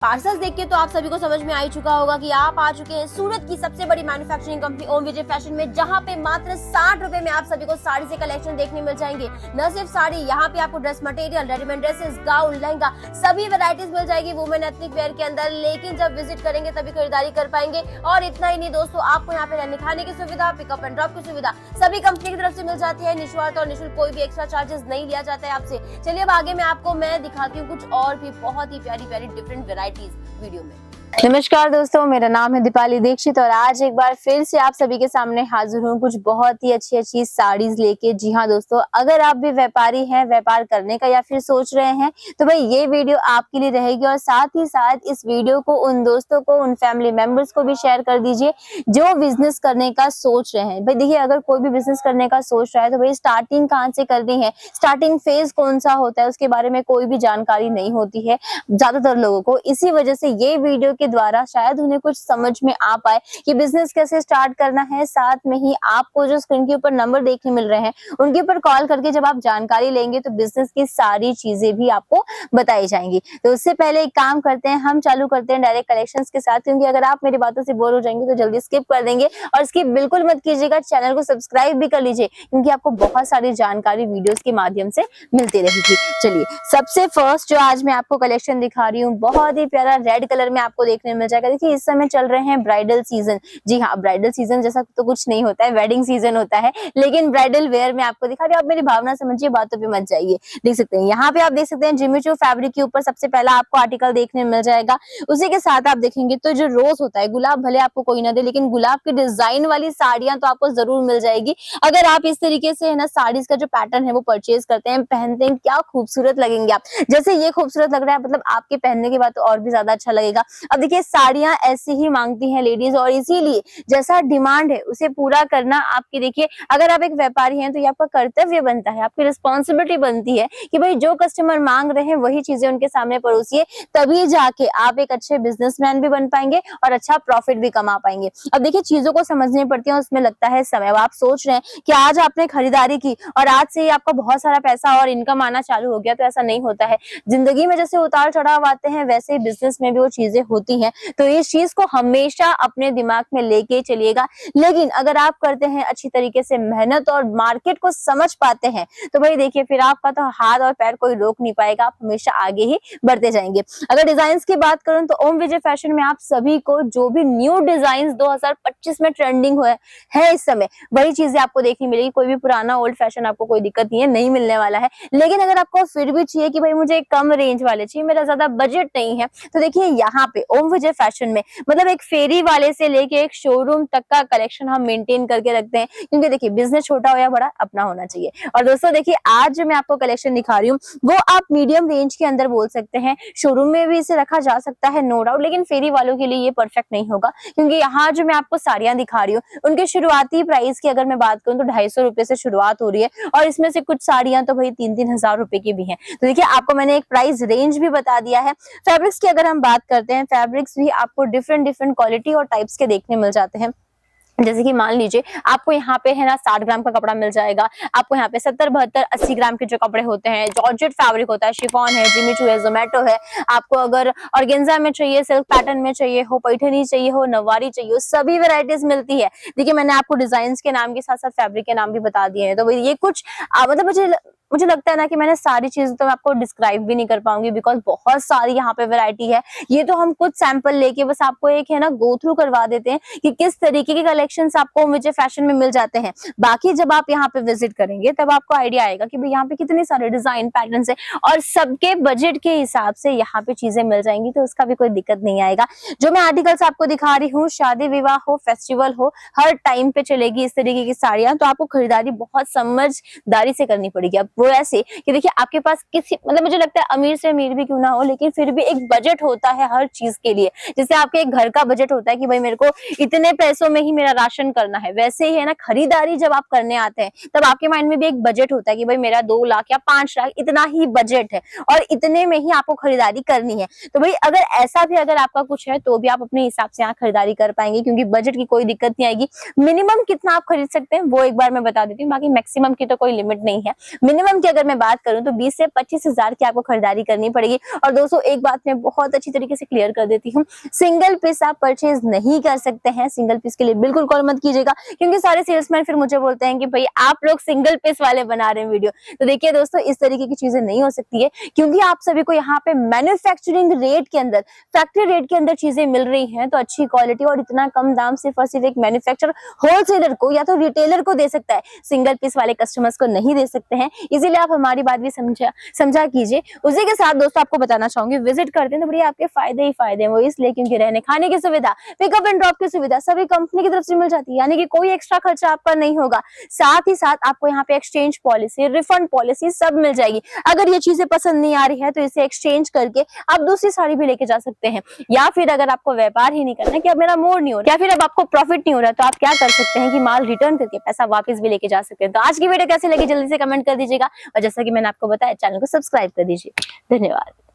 Parcels देख के तो आप सभी को समझ में आ ही चुका होगा कि आप आ चुके हैं सूरत की सबसे बड़ी मैन्युफैक्चरिंग कंपनी ओम विजय फैशन में, जहां पे मात्र 60 रुपए में आप सभी को साड़ी से कलेक्शन देखने मिल जाएंगे। न सिर्फ साड़ी, यहाँ पे आपको dress material, readymade dresses, gown, lehenga, सभी वैरायटीज मिल जाएगी वुमेन एथनिक वेयर के अंदर। लेकिन जब विजिट करेंगे तभी खरीदारी कर पाएंगे। और इतना ही नहीं दोस्तों, आपको यहाँ पे रहने खाने की सुविधा, पिकअप एंड ड्रॉप की सुविधा सभी कंपनी की तरफ से मिल जाती है। निःशुल्क और निःशुल्क कोई भी एक्स्ट्रा चार्जेस नहीं लिया जाता है आपसे। चलिए अब आगे मैं दिखाती हूँ कुछ और भी बहुत ही प्यारी प्यारी डिफरेंट वेराइटीज वीडियो में। नमस्कार दोस्तों, मेरा नाम है दीपाली दीक्षित और आज एक बार फिर से आप सभी के सामने हाजिर हूँ कुछ बहुत ही अच्छी साड़ीज लेके। जी हाँ दोस्तों, अगर आप भी व्यापारी हैं, व्यापार करने का या फिर सोच रहे हैं तो भाई ये वीडियो आपके लिए रहेगी। और साथ ही साथ इस वीडियो को उन दोस्तों को, उन फैमिली मेंबर्स को भी शेयर कर दीजिए जो बिजनेस करने का सोच रहे हैं। भाई देखिए, अगर कोई भी बिजनेस करने का सोच रहा है तो भाई स्टार्टिंग कहाँ से करनी है, स्टार्टिंग फेज कौन सा होता है, उसके बारे में कोई भी जानकारी नहीं होती है ज्यादातर लोगों को। इसी वजह से ये वीडियो के द्वारा शायद उन्हें कुछ समझ में आ पाए कि बिजनेस कैसे स्टार्ट करना है। साथ में ही आपको जो स्क्रीन के ऊपर नंबर देखने मिल रहे हैं उनके ऊपर कॉल करके जब आप जानकारी लेंगे तो बिजनेस की सारी चीजें भी आपको बताई जाएंगी। तो उससे पहले एक काम करते हैं, हम चालू करते हैं डायरेक्ट कलेक्शंस के साथ, क्योंकि अगर आप मेरी बातों से बोर हो जाएंगे तो जल्दी स्किप कर देंगे। और स्किप बिल्कुल मत कीजिएगा, चैनल को सब्सक्राइब भी कर लीजिए क्योंकि आपको बहुत सारी जानकारी वीडियोस के माध्यम से मिलती रहेगी। चलिए, सबसे फर्स्ट जो आज मैं आपको कलेक्शन दिखा रही हूँ बहुत ही प्यारा रेड कलर में आपको देखने मिल जाएगा। देखिए, इस समय चल रहे हैं ब्राइडल सीजन। जी हाँ, ब्राइडल सीजन जैसा तो कुछ नहीं होता है, वेडिंग सीजन होता है, लेकिन ब्राइडल वेयर में आपको दिखा रही हूँ। आप मेरी भावना समझिए, बातों पे मत जाइए। देख सकते हैं यहाँ पे, आप देख सकते हैं जिमी चू फैब्रिक के ऊपर सबसे पहला आपको आर्टिकल देखने मिल जाएगा। उसी के साथ आप देखेंगे तो जो रोज होता है, गुलाब भले आपको कोई ना दे लेकिन गुलाब की डिजाइन वाली साड़ियां तो आपको जरूर मिल जाएगी। अगर आप इस तरीके से है ना साड़ीज का जो पैटर्न है वो परचेज करते हैं, पहनते हैं, क्या खूबसूरत लगेंगे आप। जैसे ये खूबसूरत लग रहा है, मतलब आपके पहनने के बाद तो और भी ज्यादा अच्छा लगेगा। अब देखिए, साड़ियां ऐसी ही मांगती हैं लेडीज, और इसीलिए जैसा डिमांड है उसे पूरा करना आपकी, देखिए अगर आप एक व्यापारी हैं तो ये आपका कर्तव्य बनता है, आपकी रिस्पॉन्सिबिलिटी बनती है कि भाई जो कस्टमर मांग रहे हैं वही चीजें उनके सामने परोसिए, तभी जाके आप एक अच्छे बिजनेसमैन भी बन पाएंगे और अच्छा प्रॉफिट भी कमा पाएंगे। अब देखिए, चीजों को समझनी पड़ती है, उसमें लगता है समय। अब आप सोच रहे हैं कि आज आपने खरीदारी की और आज से ही आपका बहुत सारा पैसा और इनकम आना चालू हो गया, तो ऐसा नहीं होता है। जिंदगी में जैसे उतार चढ़ाव आते हैं वैसे ही बिजनेस में भी वो चीजें होती हैं। तो इस चीज को हमेशा अपने दिमाग में लेके चलिएगा। लेकिन अगर आप करते हैं अच्छी तरीके से मेहनत और मार्केट को समझ पाते हैं तो भाई देखिए, फिर आपका तो हाथ और पैर कोई रोक नहीं पाएगा, आप हमेशा आगे ही बढ़ते जाएंगे। अगर डिजाइन की बात करूं तो ओम विजय फैशन में आप सभी को जो भी न्यू डिजाइन 2025 में ट्रेंडिंग है इस समय, वही चीजें आपको देखने मिलेगी। कोई भी पुराना ओल्ड फैशन आपको कोई दिक्कत नहीं है, नहीं मिलने वाला है। लेकिन अगर आपको फिर भी चाहिए कि भाई मुझे कम रेंज वाले चाहिए, मेरा ज्यादा बजट नहीं है, तो देखिए यहाँ पे ओम विजय फैशन में मतलब एक फेरी वाले से लेके एक शोरूम तक का कलेक्शन हम मेंटेन करके रखते हैं, क्योंकि देखिए बिजनेस छोटा हो या बड़ा अपना होना चाहिए। और दोस्तों देखिए, आज जो मैं आपको कलेक्शन दिखा रही हूँ वो आप मीडियम रेंज के अंदर बोल सकते हैं, शोरूम में भी इसे रखा जा सकता है नो डाउट, लेकिन फेरी वालों के लिए ये परफेक्ट नहीं होगा। क्योंकि यहाँ जो मैं आपको साड़ियां दिखा रही हूँ उनके शुरुआती प्राइस की अगर मैं बात करूँ तो 250 रुपए से शुरुआत हो रही है, और इसमें से कुछ साड़ियां तो भाई 3-3 हजार रुपए की भी हैं। तो देखिए, आपको मैंने एक प्राइस रेंज भी बता दिया है। फैब्रिक्स की अगर हम बात करते हैं, फैब्रिक्स भी आपको डिफरेंट क्वालिटी और टाइप्स के देखने मिल जाते हैं। जैसे कि मान लीजिए, आपको यहाँ पे है ना 60 ग्राम का कपड़ा मिल जाएगा, आपको यहाँ पे 70, 72, 80 ग्राम के जो कपड़े होते हैं, जॉर्जेट फैब्रिक होता है, शिफॉन है, जिमी चू है, जोमेटो है। आपको अगर ऑर्गेन्जा में चाहिए, सिल्क पैटर्न में चाहिए हो, पैठनी चाहिए हो, नवारी चाहिए हो, सभी वेराइटीज मिलती है। देखिए, मैंने आपको डिजाइन के नाम के साथ साथ फैब्रिक के नाम भी बता दिए हैं। तो ये कुछ मतलब मुझे लगता है ना कि मैंने सारी चीजें तो आपको डिस्क्राइब भी नहीं कर पाऊंगी, बिकॉज बहुत सारी यहाँ पे वैरायटी है। ये तो हम कुछ सैंपल लेके बस आपको एक है ना गो थ्रू करवा देते हैं कि किस तरीके के कलेक्शंस आपको मुझे फैशन में मिल जाते हैं। बाकी जब आप यहाँ पे विजिट करेंगे तब आपको आइडिया आएगा कि भाई यहाँ पे कितने सारे डिजाइन पैटर्न है और सबके बजट के हिसाब से यहाँ पे चीजें मिल जाएंगी, तो उसका भी कोई दिक्कत नहीं आएगा। जो मैं आर्टिकल्स आपको दिखा रही हूँ, शादी विवाह हो, फेस्टिवल हो, हर टाइम पे चलेगी इस तरीके की साड़ियां। तो आपको खरीदारी बहुत समझदारी से करनी पड़ेगी। अब वो ऐसे कि देखिए, आपके पास किसी मतलब मुझे लगता है अमीर से अमीर भी क्यों ना हो, लेकिन फिर भी एक बजट होता है हर चीज के लिए। जैसे आपके एक घर का बजट होता है कि भाई मेरे को इतने पैसों में ही मेरा राशन करना है, वैसे ही है ना खरीदारी जब आप करने आते हैं तब आपके माइंड में भी एक बजट होता है कि भाई मेरा 2 लाख या 5 लाख इतना ही बजट है और इतने में ही आपको खरीदारी करनी है। तो भाई अगर ऐसा भी अगर आपका कुछ है तो भी आप अपने हिसाब से यहाँ खरीदारी कर पाएंगे, क्योंकि बजट की कोई दिक्कत नहीं आएगी। मिनिमम कितना आप खरीद सकते हैं वो एक बार मैं बता देती हूँ, बाकी मैक्सिमम की तो कोई लिमिट नहीं है। मिनिमम मिनिमम की अगर मैं बात करूं तो 20 से 25 हजार की आपको खरीदारी करनी पड़ेगी। और दोस्तों एक बात मैं बहुत अच्छी तरीके से क्लियर कर देती हूँ, सिंगल पीस आप परचेज नहीं कर सकते हैं। सिंगल पीस के लिए बिल्कुल कॉल मत कीजिएगा, क्योंकि सारे सेल्समैन फिर मुझे बोलते हैं कि भाई आप लोग सिंगल पीस वाले बना रहे हैं वीडियो। तो देखिए दोस्तों, इस तरीके की चीजें नहीं हो सकती है, क्योंकि आप सभी को यहाँ पे मैन्युफैक्चरिंग रेट के अंदर, फैक्ट्री रेट के अंदर चीजें मिल रही हैं। तो अच्छी क्वालिटी और इतना कम दाम सिर्फ और सिर्फ एक मैन्युफैक्चरर होलसेलर को या तो रिटेलर को दे सकता है, सिंगल पीस वाले कस्टमर्स को नहीं दे सकते हैं। इसीलिए आप हमारी बात भी समझा कीजिए। उसी के साथ दोस्तों आपको बताना चाहूंगी, विजिट करते हैं तो बढ़िया आपके फायदे ही फायदे हैं। वो इसलिए क्योंकि रहने खाने की सुविधा, पिकअप एंड ड्रॉप की सुविधा सभी कंपनी की तरफ से मिल जाती है, यानी कि कोई एक्स्ट्रा खर्चा आपका नहीं होगा। साथ ही साथ आपको यहाँ पे एक्सचेंज पॉलिसी, रिफंड पॉलिसी सब मिल जाएगी। अगर ये चीजें पसंद नहीं आ रही है तो इसे एक्सचेंज करके आप दूसरी साड़ी भी लेके जा सकते हैं। या फिर अगर आपको व्यापार ही नहीं करना कि अब मेरा मोड़ नहीं हो रहा, या फिर अब आपको प्रॉफिट नहीं हो रहा, तो आप क्या कर सकते हैं कि माल रिटर्न करके पैसा वापस भी लेके जा सकते हैं। तो आज की वीडियो कैसे लगी जल्दी से कमेंट कर दीजिएगा, और जैसा कि मैंने आपको बताया चैनल को सब्सक्राइब कर दीजिए। धन्यवाद।